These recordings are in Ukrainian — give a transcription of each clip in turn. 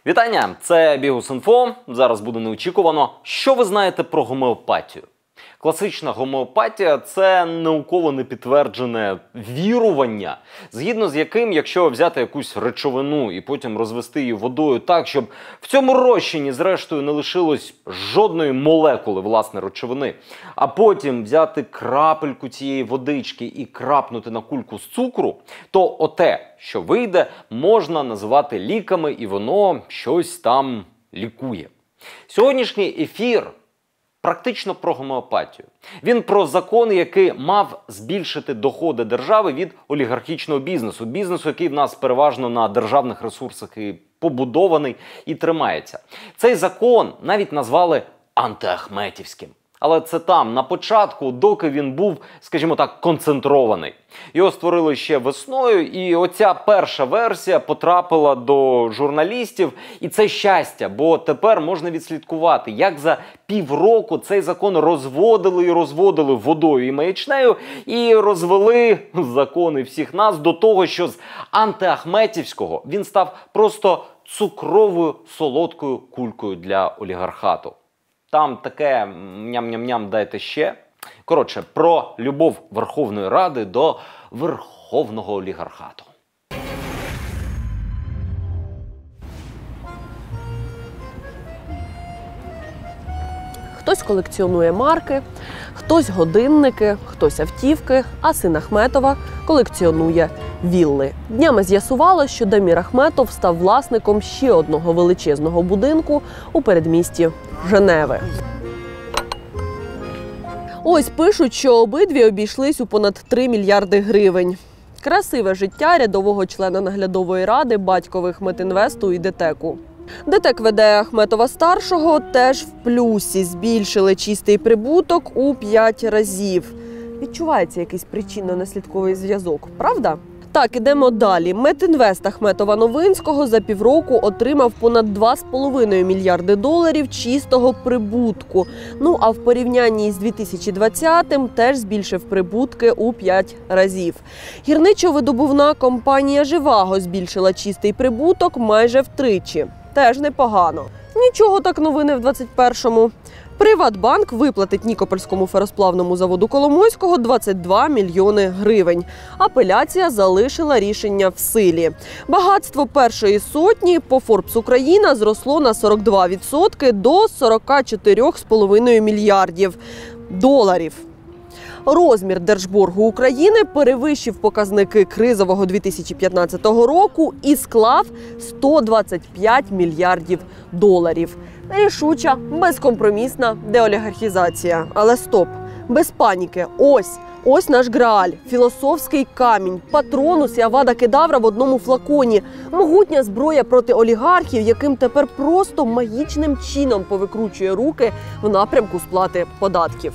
Вітання! Це Бігус.Інфо. Зараз буде неочікувано. Що ви знаєте про гомеопатію? Класична гомеопатія – це науково непідтверджене вірування, згідно з яким, якщо взяти якусь речовину і потім розвести її водою так, щоб в цьому розчині, зрештою, не лишилось жодної молекули, власне, речовини, а потім взяти крапельку цієї водички і крапнути на кульку з цукру, то оте, що вийде, можна називати ліками, і воно щось там лікує. Сьогоднішній ефір практично про гомеопатію. Він про закон, який мав збільшити доходи держави від олігархічного бізнесу. Бізнесу, який в нас переважно на державних ресурсах і побудований, і тримається. Цей закон навіть назвали антиахметівським. Але це там, на початку, доки він був, скажімо так, концентрований. Його створили ще весною, і оця перша версія потрапила до журналістів. І це щастя, бо тепер можна відслідкувати, як за півроку цей закон розводили водою і маячнею, і розвели закони всіх нас до того, що з антиахметівського він став просто цукровою солодкою кулькою для олігархату. Там таке ням-ням-ням дайте ще. Коротше, про любов Верховної Ради до верховного олігархату. Хтось колекціонує марки, хтось годинники, хтось автівки, а син Ахметова колекціонує вілли. Днями з'ясувалося, що Дамір Ахметов став власником ще одного величезного будинку у передмісті Женеви. Ось пишуть, що обидві обійшлись у понад 3 мільярди гривень. Красиве життя рядового члена наглядової ради батькових Метінвесту і ДТЕКу. ДТЕК веде Ахметова-старшого теж в плюсі. Збільшили чистий прибуток у 5 разів. Відчувається якийсь причинно-наслідковий зв'язок, правда? Так, ідемо далі. Метінвест Ахметова-Новинського за півроку отримав понад 2,5 мільярди доларів чистого прибутку. Ну, а в порівнянні з 2020-м теж збільшив прибутки у 5 разів. Гірничо-видобувна компанія «Живаго» збільшила чистий прибуток майже втричі. Теж непогано. Нічого так новини в 21-му. Приватбанк виплатить Нікопольському феросплавному заводу Коломойського 22 мільйони гривень. Апеляція залишила рішення в силі. Багатство першої сотні по Forbes Україна зросло на 42% до 44,5 мільярдів доларів. Розмір держборгу України перевищив показники кризового 2015 року і склав 125 мільярдів доларів. Рішуча, безкомпромісна деолігархізація. Але стоп, без паніки. Ось наш Грааль, філософський камінь, патронус і авада кедавра в одному флаконі. Могутня зброя проти олігархів, яким тепер просто магічним чином повикручує руки в напрямку сплати податків.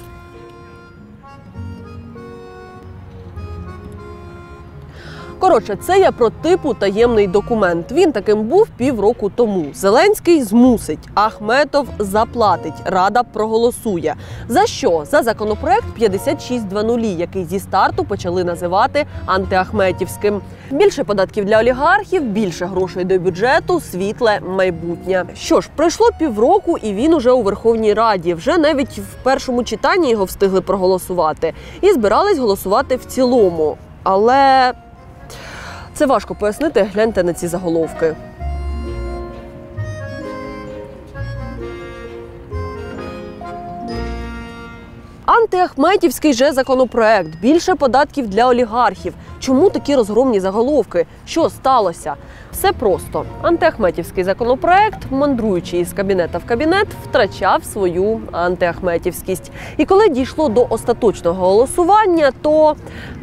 Коротше, це я про типу таємний документ. Він таким був півроку тому. Зеленський змусить, Ахметов заплатить, Рада проголосує. За що? За законопроект 5600, який зі старту почали називати антиахметівським. Більше податків для олігархів, більше грошей до бюджету, світле майбутнє. Що ж, пройшло півроку і він уже у Верховній Раді. Вже навіть в першому читанні його встигли проголосувати. І збирались голосувати в цілому. Але це важко пояснити, гляньте на ці заголовки. Антиахметівський же законопроект. Більше податків для олігархів. Чому такі розгромні заголовки? Що сталося? Все просто. Антиахметівський законопроект, мандруючи із кабінета в кабінет, втрачав свою антиахметівськість. І коли дійшло до остаточного голосування, то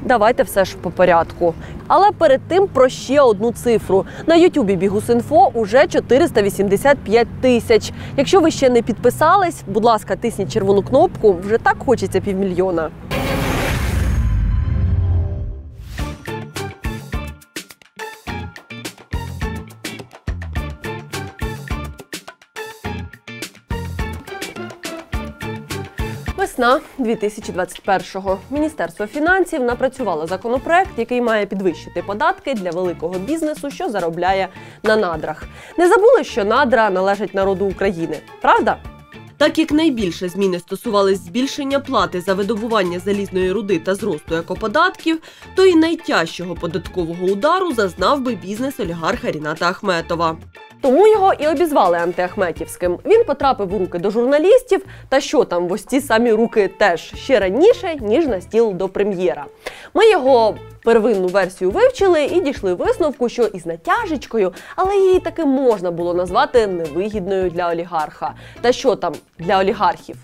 давайте все ж по порядку. Але перед тим про ще одну цифру. На Ютубі Бігус.Інфо уже 485 тисяч. Якщо ви ще не підписались, будь ласка, тисніть червону кнопку, вже так хочеться 500 000. Весна 2021-го. Міністерство фінансів напрацювало законопроект, який має підвищити податки для великого бізнесу, що заробляє на надрах. Не забули, що надра належать народу України, правда? Так як найбільше зміни стосувались збільшення плати за видобування залізної руди та зросту екоподатків, то і найтяжчого податкового удару зазнав би бізнес олігарха Ріната Ахметова. Тому його і обізвали антиахметівським. Він потрапив у руки до журналістів, та що там, в ось ці самі руки теж ще раніше, ніж на стіл до прем'єра. Ми його первинну версію вивчили і дійшли висновку, що із натяжечкою, але її таки можна було назвати невигідною для олігарха. Та що там для олігархів?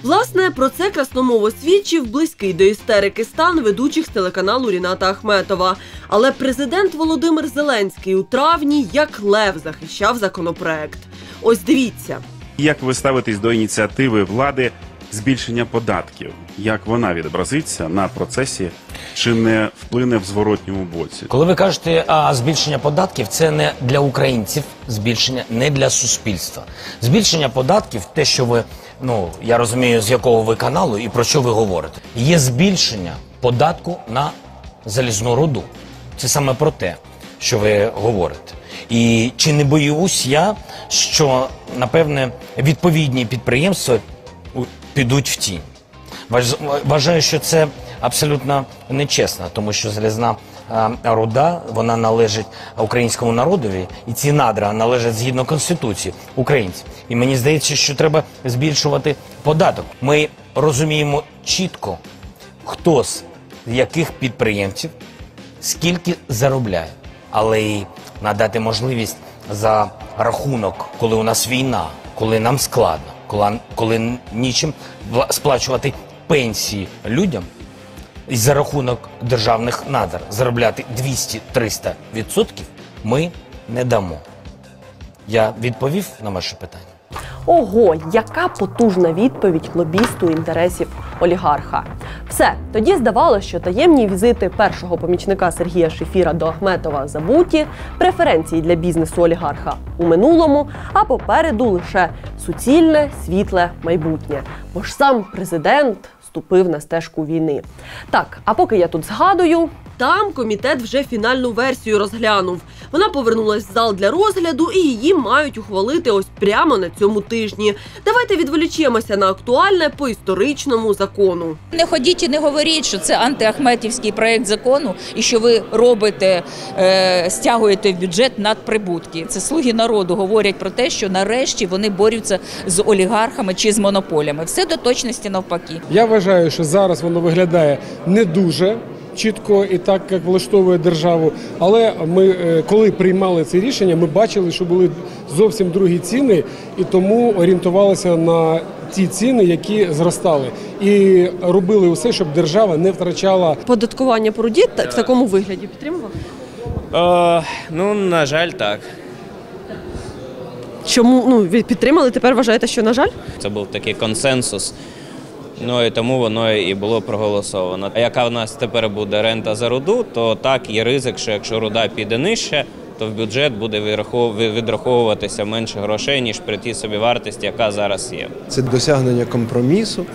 Власне, про це красномово свідчив близький до істерики стан ведучих з телеканалу Ріната Ахметова. Але президент Володимир Зеленський у травні як лев захищав законопроект. Ось дивіться. Як ви ставитесь до ініціативи влади збільшення податків? Як вона відобразиться на процесі, чи не вплине в зворотньому боці? Коли ви кажете, збільшення податків, це не для українців, збільшення не для суспільства. Збільшення податків, те, що ви, я розумію, з якого ви каналу і про що ви говорите, є збільшення податку на залізну руду. Це саме про те, що ви говорите. І чи не боюсь я, що, напевне, відповідні підприємства підуть в тінь. Вважаю, що це абсолютно нечесно, тому що залізна руда, вона належить українському народові, і ці надра належать згідно Конституції українців. І мені здається, що треба збільшувати податок. Ми розуміємо чітко, хто з яких підприємців скільки заробляє, але й надати можливість за рахунок, коли у нас війна, коли нам складно, коли нічим сплачувати пенсії людям, і за рахунок державних надр заробляти 200-300% ми не дамо. Я відповів на ваше питання? Ого, яка потужна відповідь лобісту інтересів олігарха. Все, тоді здавалося, що таємні візити першого помічника Сергія Шефіра до Ахметова забуті, преференції для бізнесу олігарха у минулому, а попереду лише суцільне, світле майбутнє. Бо ж сам президент ступив на стежку війни. Так, а поки я тут згадую, там комітет вже фінальну версію розглянув. Вона повернулась в зал для розгляду і її мають ухвалити ось прямо на цьому тижні. Давайте відволічемося на актуальне по історичному закону. Не ходіть і не говоріть, що це антиахметівський проєкт закону і що ви робите, стягуєте в бюджет надприбутки. Це слуги народу говорять про те, що нарешті вони борються з олігархами чи з монополями. Все до точності навпаки. Я вважаю, що зараз воно виглядає не дуже чітко і так, як влаштовує державу. Але ми, коли приймали це рішення, ми бачили, що були зовсім другі ціни, і тому орієнтувалися на ті ціни, які зростали. І робили усе, щоб держава не втрачала. Податкування по руді в такому вигляді підтримував? На жаль, так. Чому? Ви підтримали, тепер вважаєте, що на жаль? Це був такий консенсус. І тому воно і було проголосовано. А яка в нас тепер буде рента за руду, то так, є ризик, що якщо руда піде нижче, то в бюджет буде відраховуватися менше грошей, ніж при тій собівартості, яка зараз є. Це досягнення компромісу.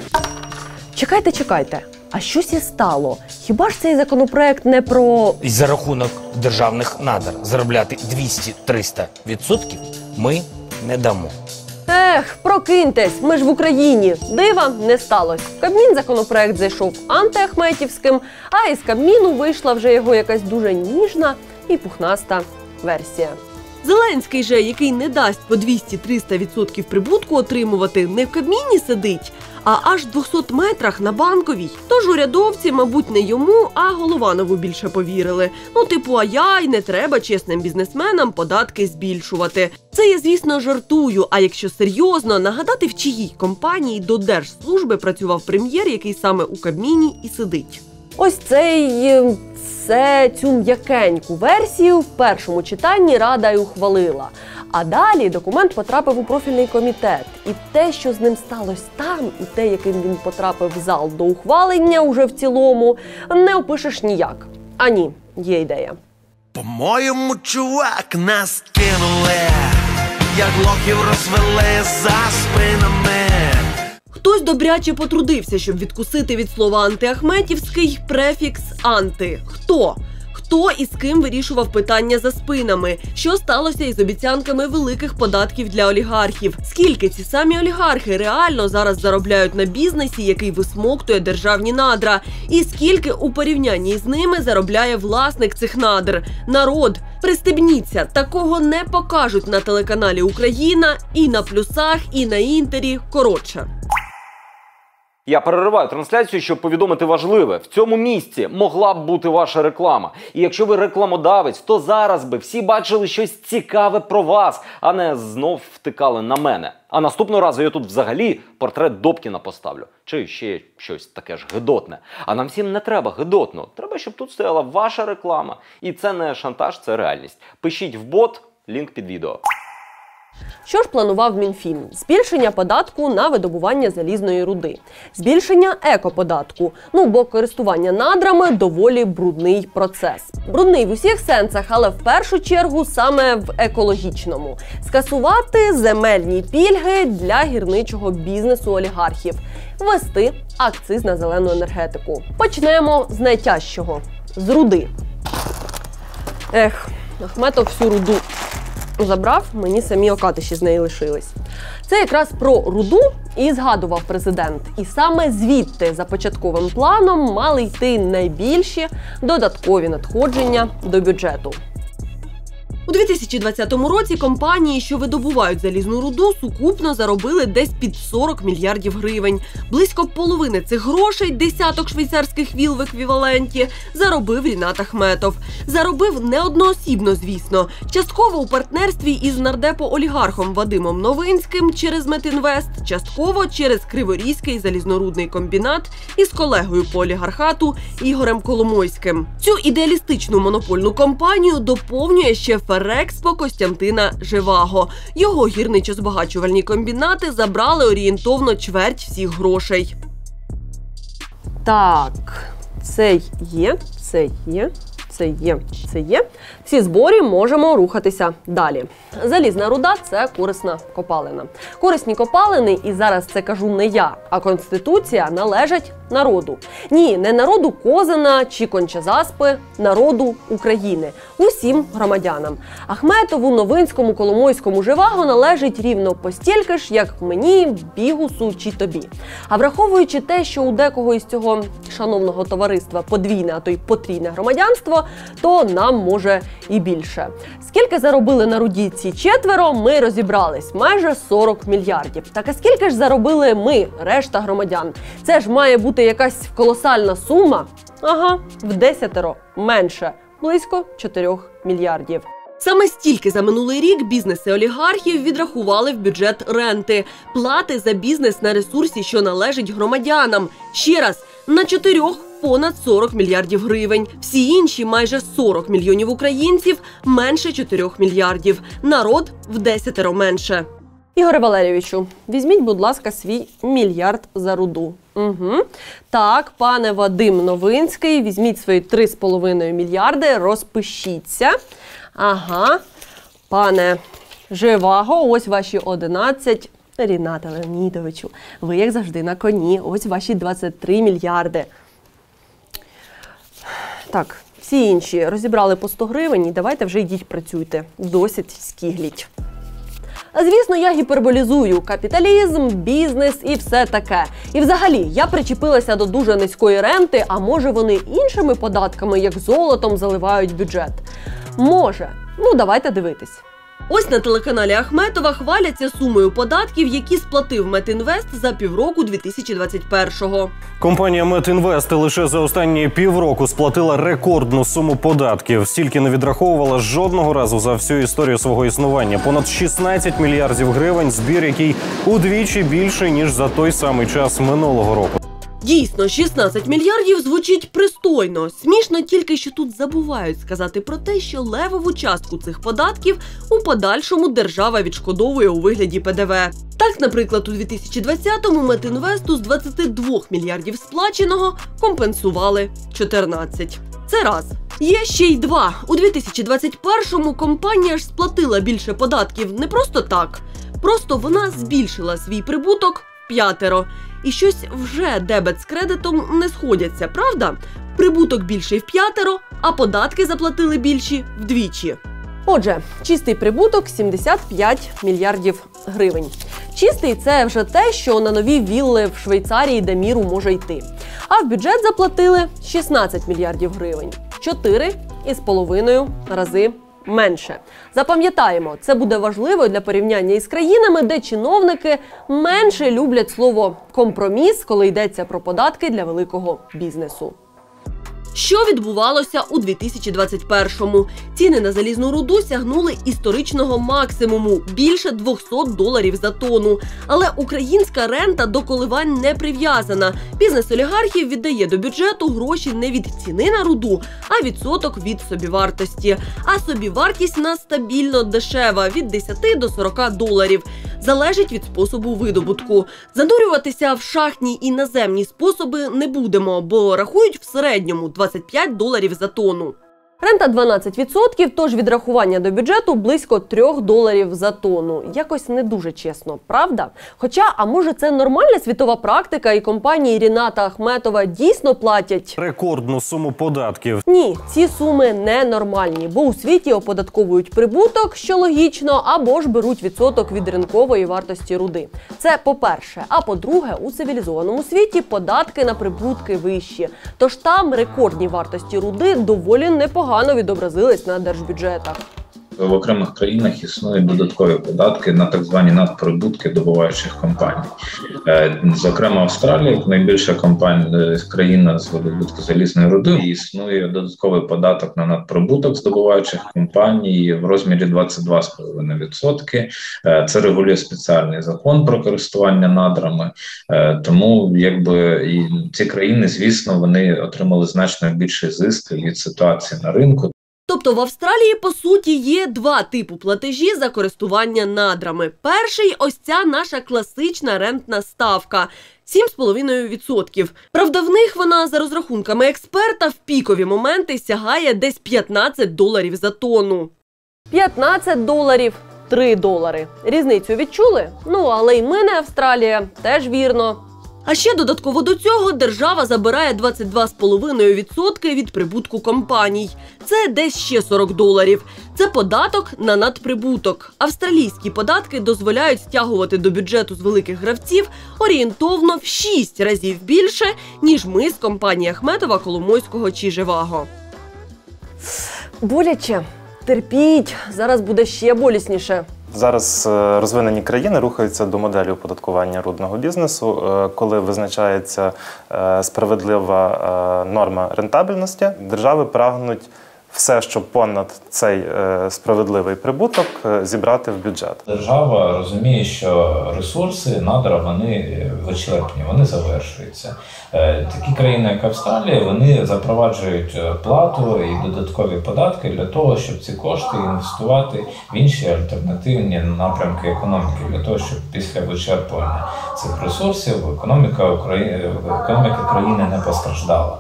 Чекайте. А щось і стало. Хіба ж цей законопроект не про... І за рахунок державних надр заробляти 200-300% ми не дамо. Прокиньтесь, ми ж в Україні. Дива не сталося. В Кабмін законопроект зайшов антиахметівським, а із Кабміну вийшла вже його якась дуже ніжна і пухнаста версія. Зеленський же, який не дасть по 200-300% прибутку отримувати, не в Кабміні сидить, а аж в 200 метрах на Банковій. Тож урядовці, мабуть, не йому, а Голованову більше повірили. Ай, не треба чесним бізнесменам податки збільшувати. Це я, звісно, жартую, а якщо серйозно, нагадати, в чиїй компанії до Держслужби працював прем'єр, який саме у Кабміні і сидить. Ось цю м'якеньку версію в першому читанні Рада й ухвалила. А далі документ потрапив у профільний комітет. І те, що з ним сталося там, і те, яким він потрапив в зал до ухвалення уже в цілому, не опишеш ніяк. А ні, є ідея. По-моєму, чувак, нас кинули, як лохів розвели за спинами. Хтось добряче потрудився, щоб відкусити від слова антиахметівський префікс «анти». Хто? Хто і з ким вирішував питання за спинами? Що сталося із обіцянками великих податків для олігархів? Скільки ці самі олігархи реально зараз заробляють на бізнесі, який висмоктує державні надра? І скільки у порівнянні з ними заробляє власник цих надр? Народ, пристебніться, такого не покажуть на телеканалі «Україна», і на Плюсах, і на Інтері, коротше. Я перериваю трансляцію, щоб повідомити важливе. В цьому місці могла б бути ваша реклама. І якщо ви рекламодавець, то зараз би всі бачили щось цікаве про вас, а не знов втикали на мене. А наступного разу я тут взагалі портрет Добкіна поставлю. Чи ще щось таке ж гидотне. А нам всім не треба гидотно. Треба, щоб тут стояла ваша реклама. І це не шантаж, це реальність. Пишіть в бот, лінк під відео. Що ж планував Мінфін? Збільшення податку на видобування залізної руди. Збільшення екоподатку. Бо користування надрами – доволі брудний процес. Брудний в усіх сенсах, але в першу чергу саме в екологічному. Скасувати земельні пільги для гірничого бізнесу олігархів. Ввести акциз на зелену енергетику. Почнемо з найтяжчого – з руди. Ахметов всю руду забрав, мені самі окатиші з неї лишились. Це якраз про руду і згадував президент. І саме звідти, за початковим планом, мали йти найбільші додаткові надходження до бюджету. У 2020 році компанії, що видобувають залізну руду, сукупно заробили десь під 40 мільярдів гривень. Близько половини цих грошей, десяток швейцарських віл в еквіваленті, заробив Рінат Ахметов. Заробив не одноосібно, звісно. Частково у партнерстві із нардепо-олігархом Вадимом Новинським через Метінвест, частково через Криворізький залізнорудний комбінат із колегою по олігархату Ігорем Коломойським. Цю ідеалістичну монопольну компанію доповнює ще Ферекспо Костянтина Живаго. Його гірничо-збагачувальні комбінати забрали орієнтовно чверть всіх грошей. Так, це є. Всі зборі, можемо рухатися далі. Залізна руда – це корисна копалина. Корисні копалини, і зараз це кажу не я, а Конституція, належать народу. Ні, не народу Козина чи Кончазаспи, народу України. Усім громадянам. Ахметову, Новинському, Коломойському, Живаго належить рівно постільки ж, як мені, Бігусу чи тобі. А враховуючи те, що у декого із цього шановного товариства подвійне, а то й потрійне громадянство, то нам може і більше. Скільки заробили на руді ці четверо, ми розібрались. Майже 40 мільярдів. Так а скільки ж заробили ми, решта громадян? Це ж має бути якась колосальна сума? Ага, в 10-ро менше. Близько 4 мільярдів. Саме стільки за минулий рік бізнеси олігархів відрахували в бюджет ренти. Плати за бізнес на ресурсі, що належить громадянам. Ще раз, на 4 понад 40 мільярдів гривень. Всі інші, майже 40 мільйонів українців, менше 4 мільярдів. Народ в 10-ро менше. Ігоре Валерійовичу, візьміть, будь ласка, свій мільярд за руду. Угу. Так, пане Вадим Новинський, візьміть свої 3,5 мільярди, розпишіться. Ага, пане Живаго, ось ваші 11. Рінате Леонідовичу, ви, як завжди, на коні. Ось ваші 23 мільярди. Так, всі інші розібрали по 100 гривень і давайте вже йдіть працюйте. Досить скігліть. Звісно, я гіперболізую капіталізм, бізнес і все таке. І взагалі, я причепилася до дуже низької ренти, а може вони іншими податками, як золотом, заливають бюджет? Може. Давайте дивитись. Ось на телеканалі Ахметова хваляться сумою податків, які сплатив Метінвест за півроку 2021-го. Компанія Метінвест лише за останні півроку сплатила рекордну суму податків. Стільки не відраховувала жодного разу за всю історію свого існування. Понад 16 мільярдів гривень, збір який удвічі більше, ніж за той самий час минулого року. Дійсно, 16 мільярдів звучить пристойно. Смішно тільки, що тут забувають сказати про те, що левову частку цих податків у подальшому держава відшкодовує у вигляді ПДВ. Так, наприклад, у 2020-му Метінвесту з 22 мільярдів сплаченого компенсували 14. Це раз. Є ще й два. У 2021-му компанія ж сплатила більше податків не просто так. Просто вона збільшила свій прибуток 5. І щось вже дебет з кредитом не сходяться, правда? Прибуток більший вп'ятеро, а податки заплатили більші вдвічі. Отже, чистий прибуток – 75 мільярдів гривень. Чистий – це вже те, що на нові вілли в Швейцарії де міру може йти. А в бюджет заплатили 16 мільярдів гривень. 4,5 рази менше. Запам'ятаємо, це буде важливо для порівняння із країнами, де чиновники менше люблять слово «компроміс», коли йдеться про податки для великого бізнесу. Що відбувалося у 2021-му? Ціни на залізну руду сягнули історичного максимуму – більше $200 за тонну. Але українська рента до коливань не прив'язана. Бізнес олігархів віддає до бюджету гроші не від ціни на руду, а відсоток від собівартості. А собівартість на стабільно дешева – від 10 до $40. Залежить від способу видобутку. Занурюватися в шахтні і наземні способи не будемо, бо рахують в середньому $25 за тонну. Рента 12%, тож відрахування до бюджету близько $3 за тонну. Якось не дуже чесно, правда? Хоча, а може це нормальна світова практика і компанії Ріната Ахметова дійсно платять Рекордну суму податків. Ні, ці суми ненормальні, бо у світі оподатковують прибуток, що логічно, або ж беруть відсоток від ринкової вартості руди. Це по-перше. А по-друге, у цивілізованому світі податки на прибутки вищі. Тож там рекордні вартості руди доволі непогано відобразились на держбюджетах. В окремих країнах існують додаткові податки на так звані надприбутки добуваючих компаній. Зокрема, Австралія, найбільша країна з видобутку залізної руди, існує додатковий податок на надприбуток здобуваючих компаній в розмірі 22,5%. Це регулює спеціальний закон про користування надрами. Тому і ці країни, звісно, вони отримали значно більший зиск від ситуації на ринку. Тобто в Австралії, по суті, є два типи платежі за користування надрами. Перший – ось ця наша класична рентна ставка – 7,5%. Правда, в них вона, за розрахунками експерта, в пікові моменти сягає десь $15 за тонну. $15 – $3. Різницю відчули? Ну, але й ми не Австралія, теж вірно. А ще додатково до цього держава забирає 22,5% від прибутку компаній. Це десь ще $40. Це податок на надприбуток. Австралійські податки дозволяють стягувати до бюджету з великих гравців орієнтовно в 6 разів більше, ніж ми з компанії Ахметова, Коломойського чи Живаго. Боляче. Терпіть. Зараз буде ще болісніше. Зараз розвинені країни рухаються до моделі оподаткування рудного бізнесу, коли визначається справедлива норма рентабельності. Держави прагнуть все, що понад цей справедливий прибуток, зібрати в бюджет. Держава розуміє, що ресурси, надра, вони вичерпні, вони завершуються. Такі країни, як Австралія, вони запроваджують плату і додаткові податки для того, щоб ці кошти інвестувати в інші альтернативні напрямки економіки, для того, щоб після вичерпування цих ресурсів економіка країни не постраждала.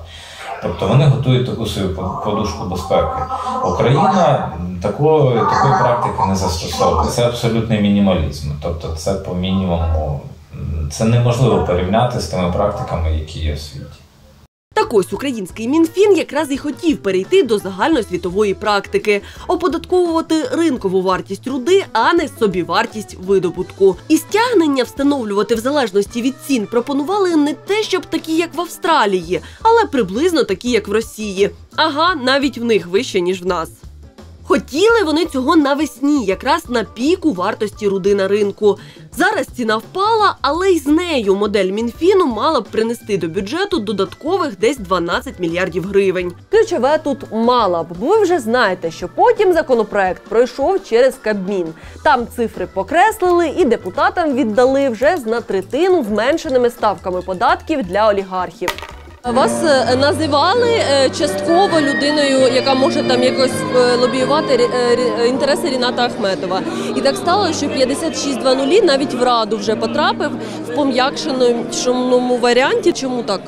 Тобто вони готують таку свою подушку безпеки. Україна такої практики не застосовує. Це абсолютний мінімалізм. Тобто це по мінімуму. Це неможливо порівняти з тими практиками, які є в світі. Так ось український Мінфін якраз і хотів перейти до загальносвітової практики – оподатковувати ринкову вартість руди, а не собівартість видобутку. І стягнення встановлювати в залежності від цін пропонували не те, щоб такі, як в Австралії, але приблизно такі, як в Росії. Ага, навіть в них вище, ніж в нас. Хотіли вони цього навесні, якраз на піку вартості руди на ринку. Зараз ціна впала, але й з нею модель Мінфіну мала б принести до бюджету додаткових десь 12 мільярдів гривень. Ключове тут «мала б», бо ви вже знаєте, що потім законопроект пройшов через Кабмін. Там цифри покреслили і депутатам віддали вже з на третину зменшеними ставками податків для олігархів. Вас називали частково людиною, яка може там якось лобіювати інтереси Ріната Ахметова. І так стало, що 5600 навіть в Раду вже потрапив в пом'якшеному варіанті. Чому так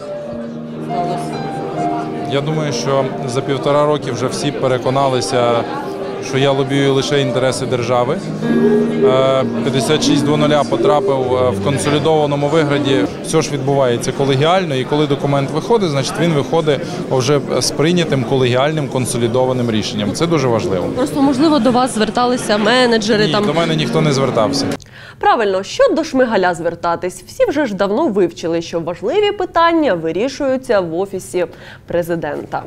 сталося? Я думаю, що за 1,5 роки вже всі переконалися що я лобію лише інтереси держави. 5600 потрапив в консолідованому вигляді. Все ж відбувається колегіально, і коли документ виходить, значить він виходить вже з прийнятим колегіальним консолідованим рішенням. Це дуже важливо. Просто, можливо, до вас зверталися менеджери? Ні, до мене ніхто не звертався. Правильно, що до Шмигаля звертатись? Всі вже ж давно вивчили, що важливі питання вирішуються в Офісі Президента.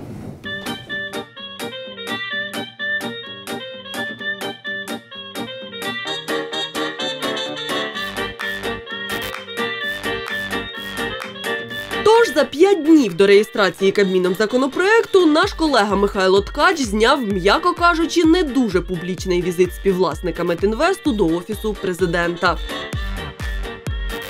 Тож за 5 днів до реєстрації Кабміном законопроекту наш колега Михайло Ткач зняв, м'яко кажучи, не дуже публічний візит співвласника Метінвесту до Офісу Президента.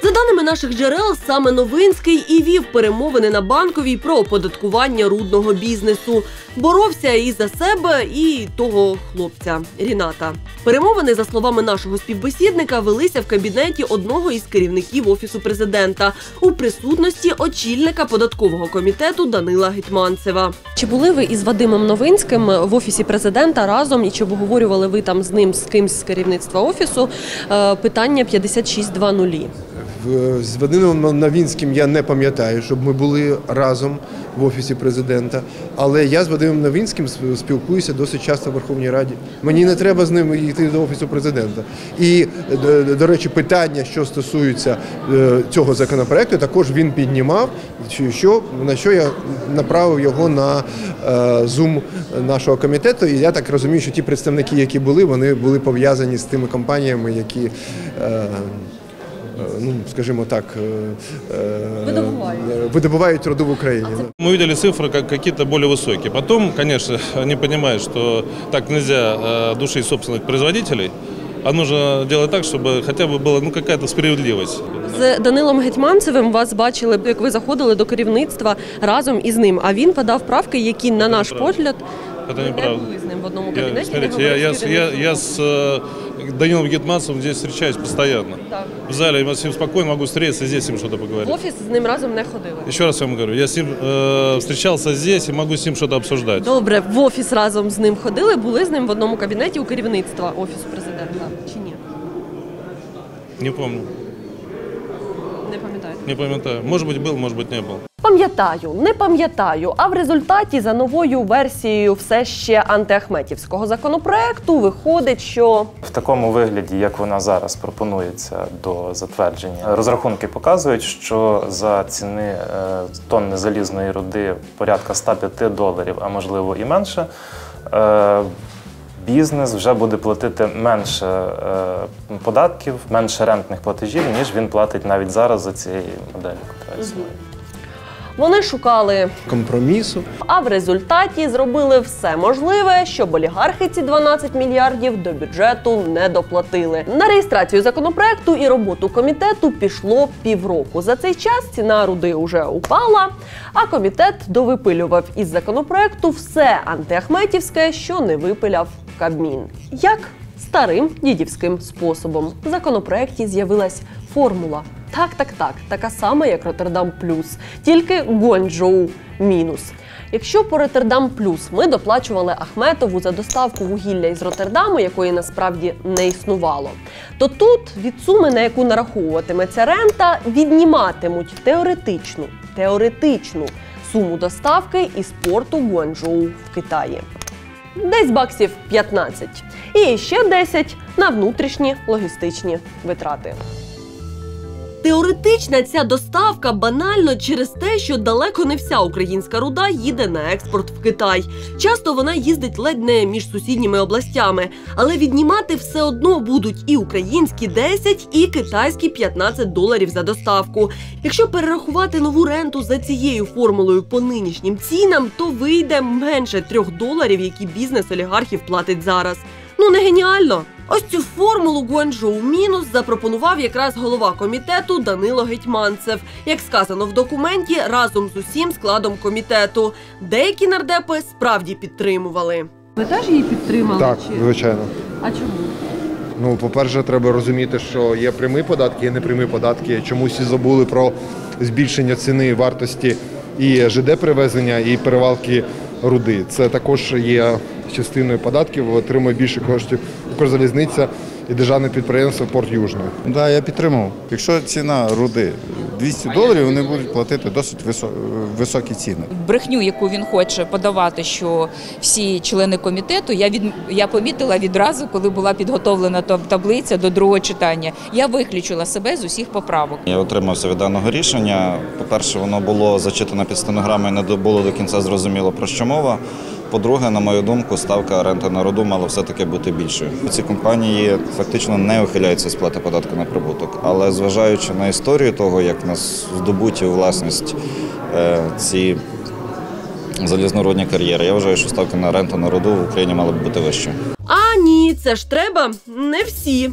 За даними наших джерел, саме Новинський і вів перемовини на Банковій про оподаткування рудного бізнесу. Боровся і за себе, і того хлопця – Ріната. Перемовини, за словами нашого співбесідника, велися в кабінеті одного із керівників Офісу Президента у присутності очільника податкового комітету Данила Гетманцева. Чи були ви із Вадимом Новинським в Офісі Президента разом і чи обговорювали ви там з ним, з кимсь з керівництва Офісу, питання 5600? З Вадимом Новинським я не пам'ятаю, щоб ми були разом в Офісі Президента, але я з Вадимом Новинським спілкуюся досить часто в Верховній Раді. Мені не треба з ним йти до Офісу Президента. І, до речі, питання, що стосуються цього законопроекту, також він піднімав, на що я направив його на Zoom нашого комітету. І я так розумію, що ті представники, які були, вони були пов'язані з тими компаніями, які скажімо так, видобувають руду в Україні. Мы увидели цифры какие-то более высокие. Потом, конечно, они понимают, что так нельзя душить собственных производителей, а нужно делать так, чтобы хотя бы была какая-то справедливость. З Данилом Гетманцевим вас бачили, як ви заходили до керівництва разом із ним, а він подав правки, які, на наш погляд, это неправда. С ним в одном кабинете. Смотрите, я с Данилом Гетманцевым здесь встречаюсь постоянно. Так. В зале я с ним спокойно могу встретиться, здесь с ним что-то поговорить. В офис з ним разом не ходили? Еще раз вам говорю, я с ним встречался здесь и могу с ним что-то обсуждать. Добре, в офіс разом з ним ходили, були з ним в одному кабінеті у керівництва Офісу Президента, чи ні? Не помню. Не пам'ятаєте? Не пам'ятаю. Може бути був, може бути не був. Пам'ятаю, не пам'ятаю, а в результаті за новою версією все ще антиахметівського законопроекту виходить, що в такому вигляді, як вона зараз пропонується до затвердження, розрахунки показують, що за ціни тонни залізної руди порядка $105, а можливо і менше, бізнес вже буде платити менше податків, менше рентних платежів, ніж він платить навіть зараз за цією моделлю, яка існує. Вони шукали компромісу, а в результаті зробили все можливе, щоб олігархи ці 12 мільярдів до бюджету не доплатили. На реєстрацію законопроекту і роботу комітету пішло півроку. За цей час ціна руди уже упала, а комітет довипилював із законопроекту все антиахметівське, що не випиляв Кабмін. Як? Старим дідівським способом. В законопроекті з'явилась формула. Так, така сама, як Роттердам плюс, тільки Гуанчжоу мінус. Якщо по Роттердам плюс ми доплачували Ахметову за доставку вугілля із Роттердаму, якої насправді не існувало, то тут від суми, на яку нараховуватиметься рента, відніматимуть теоретичну суму доставки із порту Гуанчжоу в Китаї. Десь баксів 15. І ще 10 на внутрішні логістичні витрати. Теоретична ця доставка банально через те, що далеко не вся українська руда їде на експорт в Китай. Часто вона їздить ледь не між сусідніми областями, але віднімати все одно будуть і українські 10, і китайські $15 за доставку. Якщо перерахувати нову ренту за цією формулою по нинішнім цінам, то вийде менше $3, які бізнес олігархів платить зараз. Ну не геніально? Ось цю формулу Гуанчжоу мінус запропонував якраз голова комітету Данило Гетманцев. Як сказано в документі, разом з усім складом комітету. Деякі нардепи справді підтримували. Ви теж її підтримали? Так, звичайно. А чому? Ну, по-перше, треба розуміти, що є прямі податки, є непрямі податки. Чомусь і забули про збільшення ціни вартості і ЖД-привезення, і перевалки руди. Це також є частиною податків отримує більше коштів Укрзалізниця і державне підприємство «Порт Южний». Да, я підтримав. Якщо ціна руди $200, вони будуть платити досить високі ціни. Брехню, яку він хоче подавати, що всі члени комітету, я помітила відразу, коли була підготовлена таблиця до другого читання. Я виключила себе з усіх поправок. Я утримався від даного рішення. По-перше, воно було зачитано під стенограмою, не було до кінця зрозуміло, про що мова. По-друге, на мою думку, ставка ренти на руду мала все-таки бути більшою. Ці компанії фактично не ухиляються з сплати податку на прибуток, але зважаючи на історію того, як в нас здобуті у власність ці залізнорудні кар'єри, я вважаю, що ставка на ренту на руду в Україні мала б бути вищою. А ні, це ж треба не всі.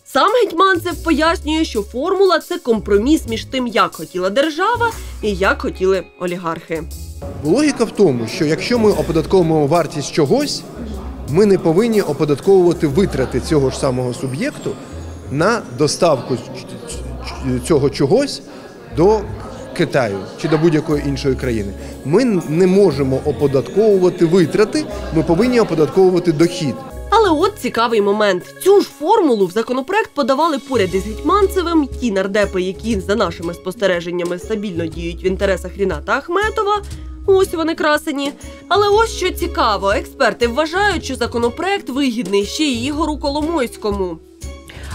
Сам Гетьманцев пояснює, що формула – це компроміс між тим, як хотіла держава і як хотіли олігархи. Логіка в тому, що якщо ми оподатковуємо вартість чогось, ми не повинні оподатковувати витрати цього ж самого суб'єкту на доставку цього чогось до Китаю чи до будь-якої іншої країни. Ми не можемо оподатковувати витрати, ми повинні оподатковувати дохід. Але от цікавий момент. Цю ж формулу в законопроект подавали поряд із Гетьманцевим ті нардепи, які, за нашими спостереженнями, стабільно діють в інтересах Ріната Ахметова. Ось вони красені. Але ось що цікаво, експерти вважають, що законопроект вигідний ще й Ігору Коломойському.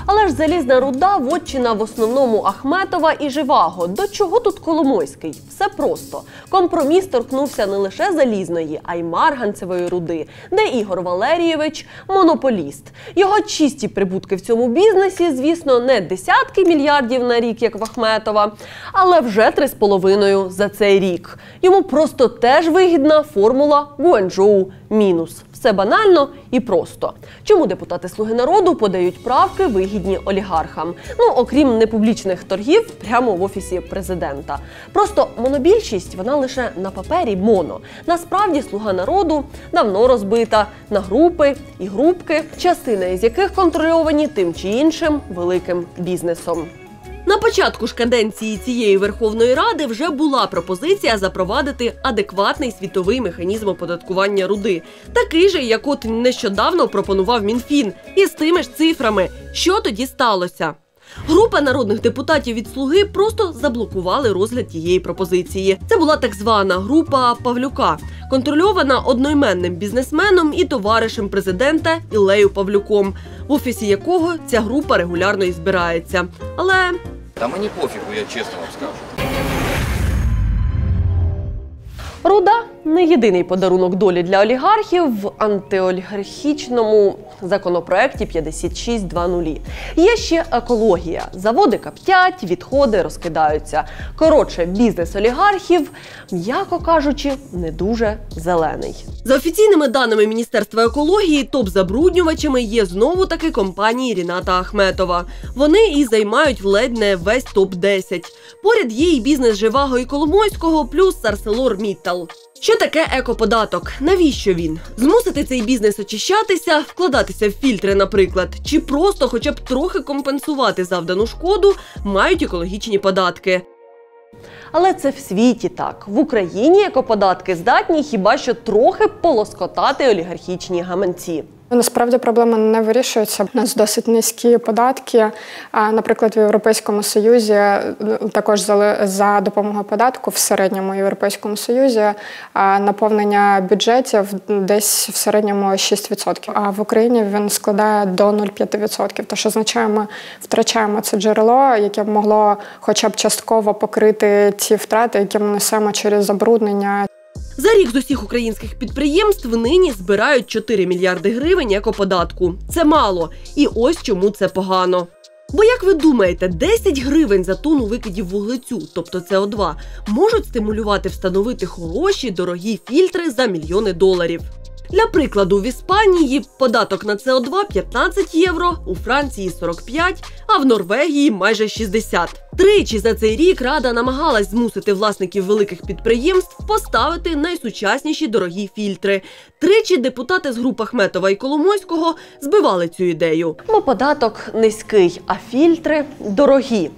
Але ж залізна руда – вотчина в основному Ахметова і Живаго. До чого тут Коломойський? Все просто. Компроміс торкнувся не лише залізної, а й марганцевої руди, де Ігор Валерійович – монополіст. Його чисті прибутки в цьому бізнесі, звісно, не десятки мільярдів на рік, як в Ахметова, але вже 3,5 за цей рік. Йому просто теж вигідна формула Гуанчжоу мінус. Все банально і просто. Чому депутати «Слуги народу» подають правки вигідні олігархам? Ну, окрім непублічних торгів прямо в Офісі Президента. Просто монобільшість, вона лише на папері моно. Насправді «Слуга народу» давно розбита на групи і групки, частина із яких контрольовані тим чи іншим великим бізнесом. На початку ж каденції цієї Верховної Ради вже була пропозиція запровадити адекватний світовий механізм оподаткування руди. Такий же, як от нещодавно пропонував Мінфін. І з тими ж цифрами. Що тоді сталося? Група народних депутатів від «Слуги» просто заблокували розгляд тієї пропозиції. Це була так звана група Павлюка, контрольована одноіменним бізнесменом і товаришем президента Іллею Павлюком, в офісі якого ця група регулярно і збирається. Але... Та мені пофігу, я чесно вам скажу. Руда – не єдиний подарунок долі для олігархів в антиолігархічному законопроекті 5620. Є ще екологія. Заводи каптять, відходи розкидаються. Коротше, бізнес олігархів, м'яко кажучи, не дуже зелений. За офіційними даними Міністерства екології, топ-забруднювачами є знову-таки компанії Ріната Ахметова. Вони і займають ледь не весь топ-10. Поряд є і бізнес Живаго і Коломойського, плюс ArcelorMittal. Що таке екоподаток? Навіщо він? Змусити цей бізнес очищатися, вкладатися в фільтри, наприклад, чи просто хоча б трохи компенсувати завдану шкоду мають екологічні податки. Але це в світі так. В Україні екоподатки здатні хіба що трохи полоскотати олігархічні гаманці. Насправді проблема не вирішується. У нас досить низькі податки. Наприклад, в Європейському Союзі також за допомогою податку в середньому Європейському Союзі наповнення бюджетів десь в середньому 6%. А в Україні він складає до 0,5%. Тож означає, ми втрачаємо це джерело, яке б могло хоча б частково покрити ті втрати, які ми несемо через забруднення. За рік з усіх українських підприємств нині збирають 4 мільярди гривень екоподатку. Це мало. І ось чому це погано. Бо, як ви думаєте, 10 гривень за тонну викидів вуглецю, тобто СО2, можуть стимулювати встановити хороші, дорогі фільтри за мільйони доларів. Для прикладу, в Іспанії податок на СО2 – 15 євро, у Франції – 45, а в Норвегії – майже 60. Тричі за цей рік Рада намагалась змусити власників великих підприємств поставити найсучасніші дорогі фільтри. Тричі депутати з груп Ахметова і Коломойського збивали цю ідею. Бо податок низький, а фільтри дорогі.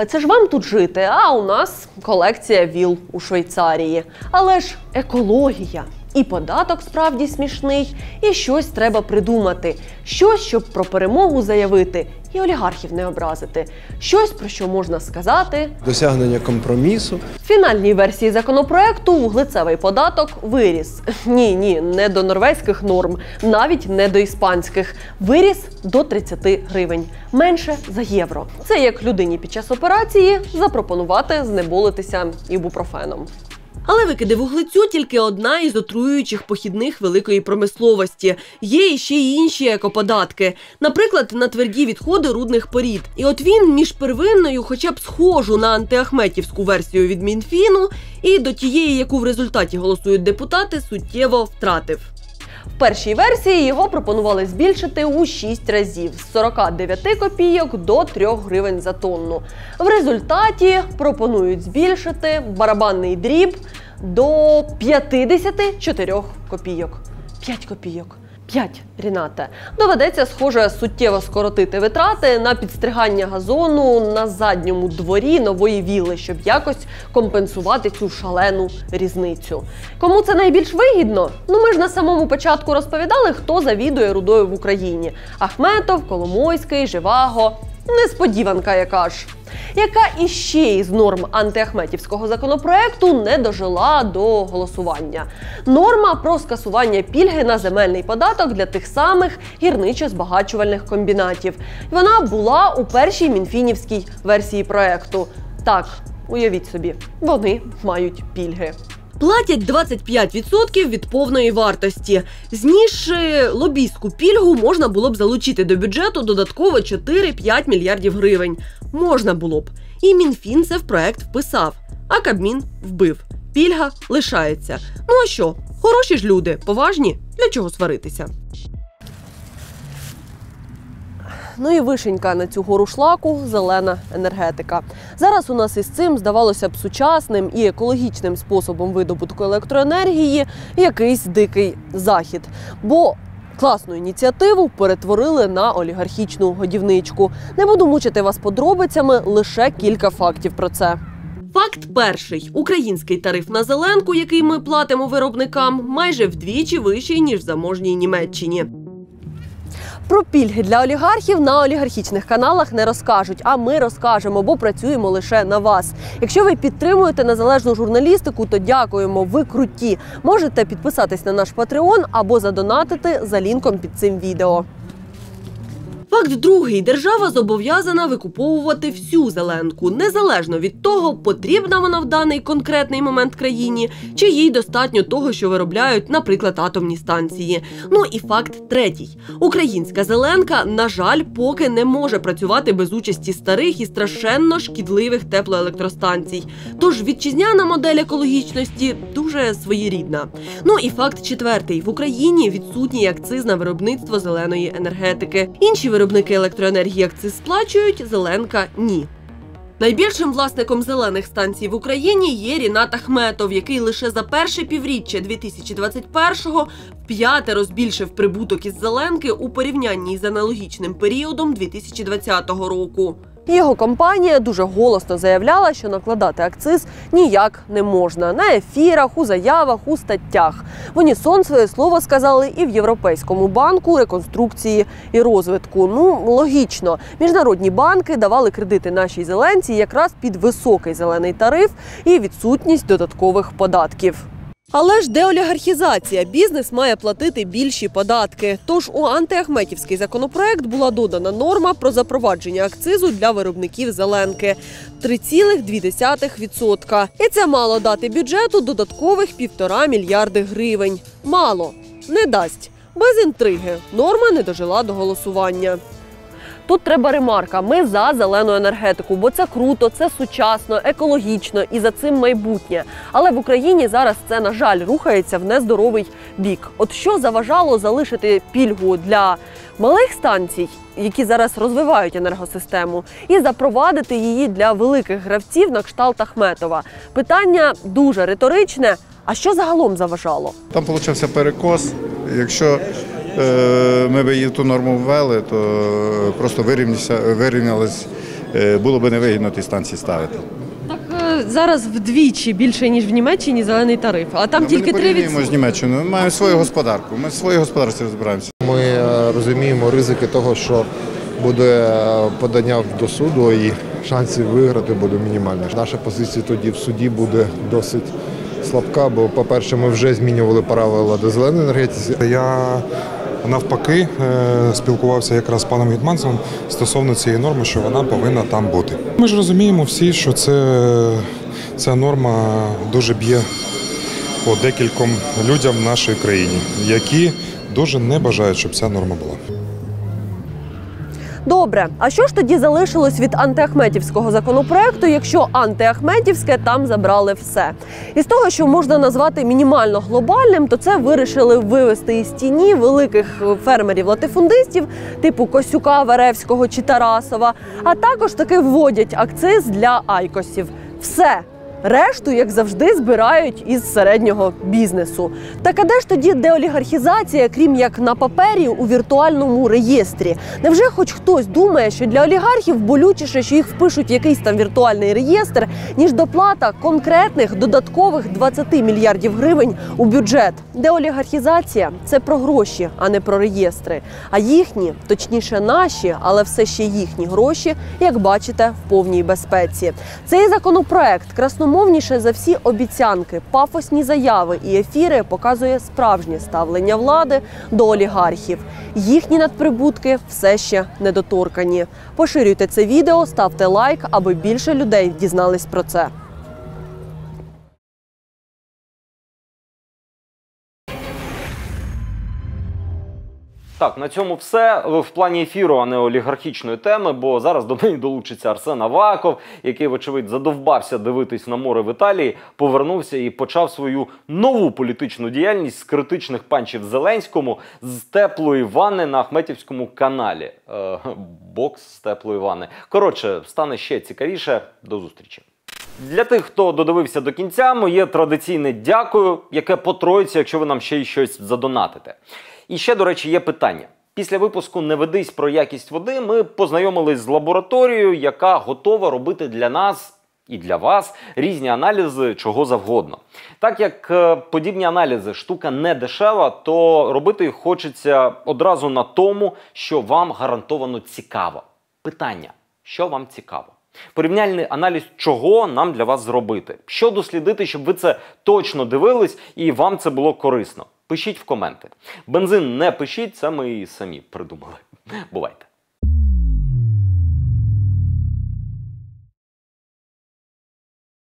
Це ж вам тут жити, а у нас колекція віл у Швейцарії. Але ж екологія. І податок справді смішний, і щось треба придумати. Щось, щоб про перемогу заявити і олігархів не образити. Щось, про що можна сказати. Досягнення компромісу. В фінальній версії законопроекту вуглецевий податок виріс. Ні, не до норвезьких норм, навіть не до іспанських. Виріс до 30 гривень. Менше за євро. Це як людині під час операції запропонувати знеболитися ібупрофеном. Але викиди вуглецю – тільки одна із отруюючих похідних великої промисловості. Є іще й інші екоподатки. Наприклад, на тверді відходи рудних порід. І от він між первинною, хоча б схожу на антиахметівську версію від Мінфіну, і до тієї, яку в результаті голосують депутати, суттєво втратив. В першій версії його пропонували збільшити у 6 разів – з 49 копійок до 3 гривень за тонну. В результаті пропонують збільшити барабанний дріб до 54 копійок. 5 копійок. 5, Ріната. Доведеться, схоже, суттєво скоротити витрати на підстригання газону на задньому дворі нової вілли, щоб якось компенсувати цю шалену різницю. Кому це найбільш вигідно? Ну, ми ж на самому початку розповідали, хто завідує рудою в Україні. Ахметов, Коломойський, Живаго. Несподіванка яка ж. Яка іще із норм антиахметівського законопроекту не дожила до голосування? Норма про скасування пільги на земельний податок для тих самих гірничо-збагачувальних комбінатів. Вона була у першій мінфінівській версії проекту. Так, уявіть собі, вони мають пільги. Платять 25% від повної вартості. Знісши лобістську пільгу, можна було б залучити до бюджету додатково 4-5 мільярдів гривень. Можна було б. І Мінфін це в проект вписав. А Кабмін вбив. Пільга лишається. Ну а що? Хороші ж люди, поважні. Для чого сваритися? Ну і вишенька на цю гору шлаку – зелена енергетика. Зараз у нас із цим, здавалося б, сучасним і екологічним способом видобутку електроенергії якийсь дикий захід. Бо класну ініціативу перетворили на олігархічну годівничку. Не буду мучити вас подробицями, лише кілька фактів про це. Факт перший. Український тариф на зеленку, який ми платимо виробникам, майже вдвічі вищий, ніж в заможній Німеччині. Про пільги для олігархів на олігархічних каналах не розкажуть, а ми розкажемо, бо працюємо лише на вас. Якщо ви підтримуєте незалежну журналістику, то дякуємо, ви круті. Можете підписатись на наш Patreon або задонатити за лінком під цим відео. Факт другий. Держава зобов'язана викуповувати всю зеленку, незалежно від того, потрібна вона в даний конкретний момент країні, чи їй достатньо того, що виробляють, наприклад, атомні станції. Ну і факт третій. Українська зеленка, на жаль, поки не може працювати без участі старих і страшенно шкідливих теплоелектростанцій. Тож вітчизняна модель екологічності дуже своєрідна. Ну і факт четвертий. В Україні відсутній акциз на виробництво зеленої енергетики. Інші виробники електроенергії акциз сплачують, зеленка – ні. Найбільшим власником зелених станцій в Україні є Рінат Ахметов, який лише за перше півріччя 2021-го вп'ятеро збільшив прибуток із зеленки у порівнянні з аналогічним періодом 2020 року. Його компанія дуже голосно заявляла, що накладати акциз ніяк не можна. На ефірах, у заявах, у статтях. В унісон своє слово сказали і в Європейському банку реконструкції і розвитку. Ну, логічно. Міжнародні банки давали кредити нашій зеленці якраз під високий зелений тариф і відсутність додаткових податків. Але ж деолігархізація. Бізнес має платити більші податки. Тож у антиахметівський законопроект була додана норма про запровадження акцизу для виробників зеленки – 3,2%. І це мало дати бюджету додаткових 1,5 мільярди гривень. Мало. Не дасть. Без інтриги. Норма не дожила до голосування. Тут треба ремарка. Ми за зелену енергетику, бо це круто, це сучасно, екологічно і за цим майбутнє. Але в Україні зараз це, на жаль, рухається в нездоровий бік. От що заважало залишити пільгу для малих станцій, які зараз розвивають енергосистему, і запровадити її для великих гравців на кшталт Ахметова? Питання дуже риторичне. А що загалом заважало? Там получився перекос. Якщо ми б її ту норму ввели, то просто вирівнялось, було б невигідно ті станції ставити. Так зараз вдвічі більше, ніж в Німеччині, зелений тариф, а там тільки 3%. Ми не порівнюємо з Німеччиною, ми маємо свою господарку, ми в своїй господарстві розбираємося. Ми розуміємо ризики того, що буде подання до суду і шансів виграти буде мінімальні. Наша позиція тоді в суді буде досить слабка, бо, по-перше, ми вже змінювали правила до зеленої енергетики. Я навпаки спілкувався якраз з паном Гетманцевим стосовно цієї норми, що вона повинна там бути. Ми ж розуміємо всі, що ця норма дуже б'є по декільком людям в нашій країні, які дуже не бажають, щоб ця норма була. Добре, а що ж тоді залишилось від антиахметівського законопроекту, якщо антиахметівське там забрали все? Із того, що можна назвати мінімально глобальним, то це вирішили вивести із тіні великих фермерів-латифундистів, типу Косюка, Веревського чи Тарасова, а також таки вводять акциз для айкосів. Все. Решту, як завжди, збирають із середнього бізнесу. Так а де ж тоді деолігархізація, крім як на папері у віртуальному реєстрі? Невже хоч хтось думає, що для олігархів болючіше, що їх впишуть в якийсь там віртуальний реєстр, ніж доплата конкретних додаткових 20 мільярдів гривень у бюджет? Деолігархізація – це про гроші, а не про реєстри. А їхні, точніше наші, але все ще їхні гроші, як бачите, в повній безпеці. Цей законопроект красномовніше за всі обіцянки, пафосні заяви і ефіри показує справжнє ставлення влади до олігархів. Їхні надприбутки все ще недоторкані. Поширюйте це відео, ставте лайк, аби більше людей дізнались про це. Так, на цьому все в плані ефіру, а не олігархічної теми, бо зараз до неї долучиться Арсен Аваков, який, вочевидь, задовбався дивитись на море в Італії, повернувся і почав свою нову політичну діяльність з критичних панчів Зеленському з теплої ванни на Ахметівському каналі. Бокс з теплої ванни. Коротше, стане ще цікавіше. До зустрічі. Для тих, хто додивився до кінця, моє традиційне дякую, яке потроїться, якщо ви нам ще й щось задонатите. І ще, до речі, є питання. Після випуску «Не ведись про якість води» ми познайомились з лабораторією, яка готова робити для нас і для вас різні аналізи чого завгодно. Так як подібні аналізи штука не дешева, то робити їх хочеться одразу на тому, що вам гарантовано цікаво. Питання – що вам цікаво? Порівняльний аналіз чого нам для вас зробити? Що дослідити, щоб ви це точно дивились і вам це було корисно? Пишіть в коменти. Бензин не пишіть, це ми і самі придумали. Бувайте.